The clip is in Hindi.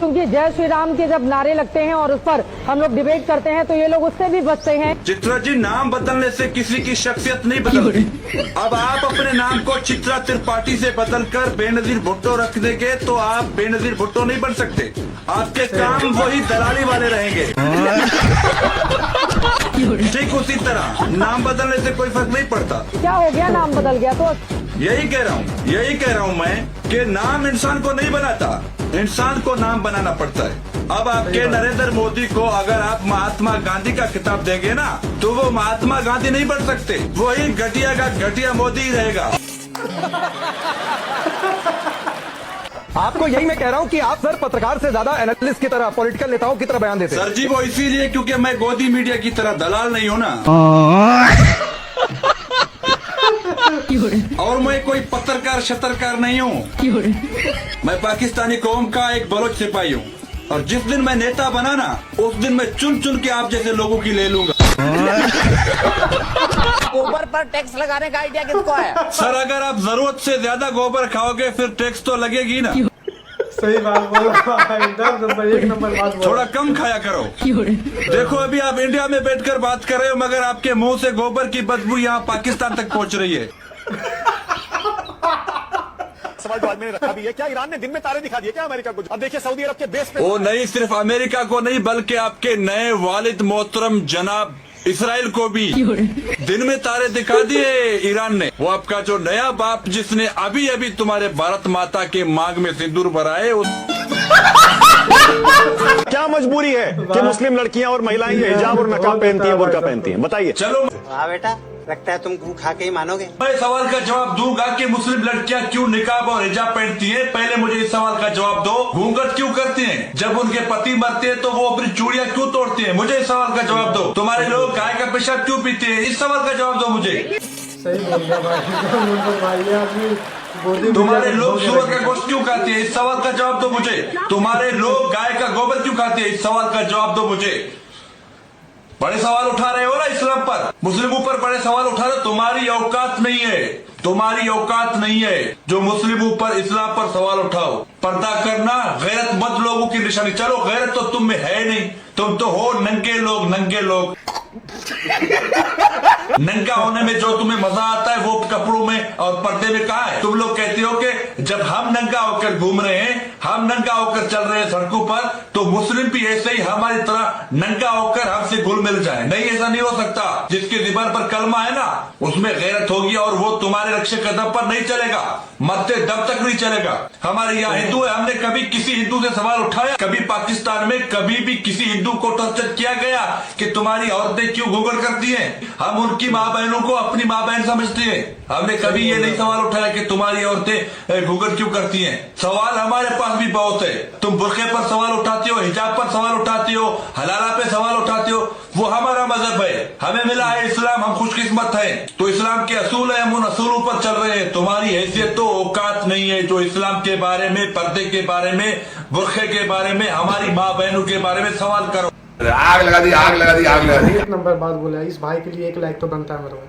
क्योंकि जय श्री राम के जब नारे लगते हैं और उस पर हम लोग डिबेट करते हैं तो ये लोग उससे भी बचते हैं। चित्रा जी, नाम बदलने से किसी की शख्सियत नहीं बदलती। अब आप अपने नाम को चित्रा त्रिपाठी से बदलकर बेनजीर भुट्टो रख देंगे तो आप बेनजीर भुट्टो नहीं बन सकते। आपके काम वही दलाली वाले रहेंगे। ठीक उसी तरह नाम बदलने से कोई फर्क नहीं पड़ता। क्या हो गया, नाम बदल गया तो? यही कह रहा हूँ मैं कि नाम इंसान को नहीं बनाता, इंसान को नाम बनाना पड़ता है। अब आपके नरेंद्र मोदी को अगर आप महात्मा गांधी का खिताब देंगे ना तो वो महात्मा गांधी नहीं बन सकते, वही घटिया का घटिया मोदी ही रहेगा। आपको यही मैं कह रहा हूँ कि आप सर पत्रकार से ज्यादा एनालिस्ट की तरह, पॉलिटिकल नेताओं की तरह बयान देते हैं। सर जी, वो इसीलिए क्योंकि मैं गोदी मीडिया की तरह दलाल नहीं हूँ ना। और मैं कोई पत्रकार शत्रकार नहीं हूँ। मैं पाकिस्तानी कौम का एक बलोच सिपाही हूँ और जिस दिन मैं नेता बना ना उस दिन मैं चुन चुन के आप जैसे लोगों की ले लूंगा। गोबर पर टैक्स लगाने का आइडिया किसको है? सर, अगर आप जरूरत से ज्यादा गोबर खाओगे फिर टैक्स तो लगेगी ना। सही बात बोला, एकदम एक नंबर बात बोला। थोड़ा कम खाया करो। देखो, अभी आप इंडिया में बैठकर बात कर रहे हो मगर आपके मुंह से गोबर की बदबू यहाँ पाकिस्तान तक पहुँच रही है। सवाल जो आज मैंने रखा भी है, क्या ईरान ने दिन में तारे दिखा दिए क्या अमेरिका को? अब देखिए सऊदी अरब के बेस पे। वो नहीं, सिर्फ अमेरिका को नहीं बल्कि आपके नए वालिद मोहतरम जनाब इसराइल को भी दिन में तारे दिखा दिए ईरान ने। वो आपका जो नया बाप जिसने अभी अभी तुम्हारे भारत माता के मांग में सिंदूर भराए क्या मजबूरी है कि मुस्लिम लड़कियां और महिलाएं ये हिजाब और नकाब पहनती हैं, बुर्का पहनती हैं? बताइए। चलो, हाँ बेटा, लगता है तुम गू खा के ही मानोगे। मैं सवाल का जवाब दूंगा कि मुस्लिम लड़कियां क्यों निकाब और हिजाब पहनती हैं। पहले मुझे इस सवाल का जवाब दो। घूंघट क्यों करती हैं? जब उनके पति मरते हैं तो वो अपनी चूड़ियां क्यों तोड़ती हैं? मुझे इस सवाल का जवाब दो। तुम्हारे लोग गाय का पेशाब क्यों पीते हैं? इस सवाल का जवाब दो मुझे। सही बोल रहा भाई। तुम्हारे लोग सुअर का गोश्त क्यों खाते हैं? इस सवाल का जवाब दो मुझे। तुम्हारे लोग गाय का गोबर क्यों खाते हैं? इस सवाल का जवाब दो मुझे। बड़े सवाल उठा रहे हो ना इस्लाम पर, मुस्लिमों पर बड़े सवाल उठा रहे हो। तुम्हारी औकात नहीं है, तुम्हारी औकात नहीं है जो मुस्लिमों पर, इस्लाम पर सवाल उठाओ। पर्दा करना गैरतमंद लोगों की निशानी। चलो, गैरत तो तुम में है नहीं, तुम तो हो नंगे लोग। नंगे लोग नंगा होने में जो तुम्हें मजा आता है वो कपड़ों में और पर्दे में कहाँ है? तुम लोग कहते हो कि जब हम नंगा होकर घूम रहे हैं, हम नंगा होकर चल रहे हैं सड़कों पर, तो मुस्लिम भी ऐसे ही हमारी तरह नंगा होकर हमसे घुल मिल जाए। नहीं, ऐसा नहीं हो सकता। जिसके ज़बान पर कलमा है ना उसमें गैरत होगी और वो तुम्हारे रक्षे कदम पर नहीं चलेगा, मरते दम तक नहीं चलेगा। हमारे यहाँ हिंदू है, हमने कभी किसी हिंदू से सवाल उठाया? कभी पाकिस्तान में कभी भी किसी हिंदू को टॉर्चर किया गया कि तुम्हारी औरतें क्यों घूंघट करती हैं? हम उनकी माँ बहनों को अपनी माँ बहन समझते हैं। हमने कभी ये नहीं सवाल उठाया कि तुम्हारी औरतें घूंघट क्यों करती हैं। सवाल हमारे पास भी बहुत है। तुम बुर्के पर सवाल उठाते हो, हिजाब पर सवाल उठाते हो, हलाला पे सवाल उठाते हो। वो हमारा मजहब है, हमें मिला है इस्लाम, हम खुशकिस्मत हैं। तो इस्लाम के असूल है, हम उन असूलों पर चल रहे हैं। तुम्हारी हैसियत तो औकात नहीं है जो इस्लाम के बारे में, पर्दे के बारे में, बुर्के के बारे में, हमारी माँ बहनों के बारे में सवाल करो। आग लगा दी, आग लगा दी, आग लगा दी। एक नंबर बात बोला। इस भाई के लिए एक लाइक तो बनता है मेरे को।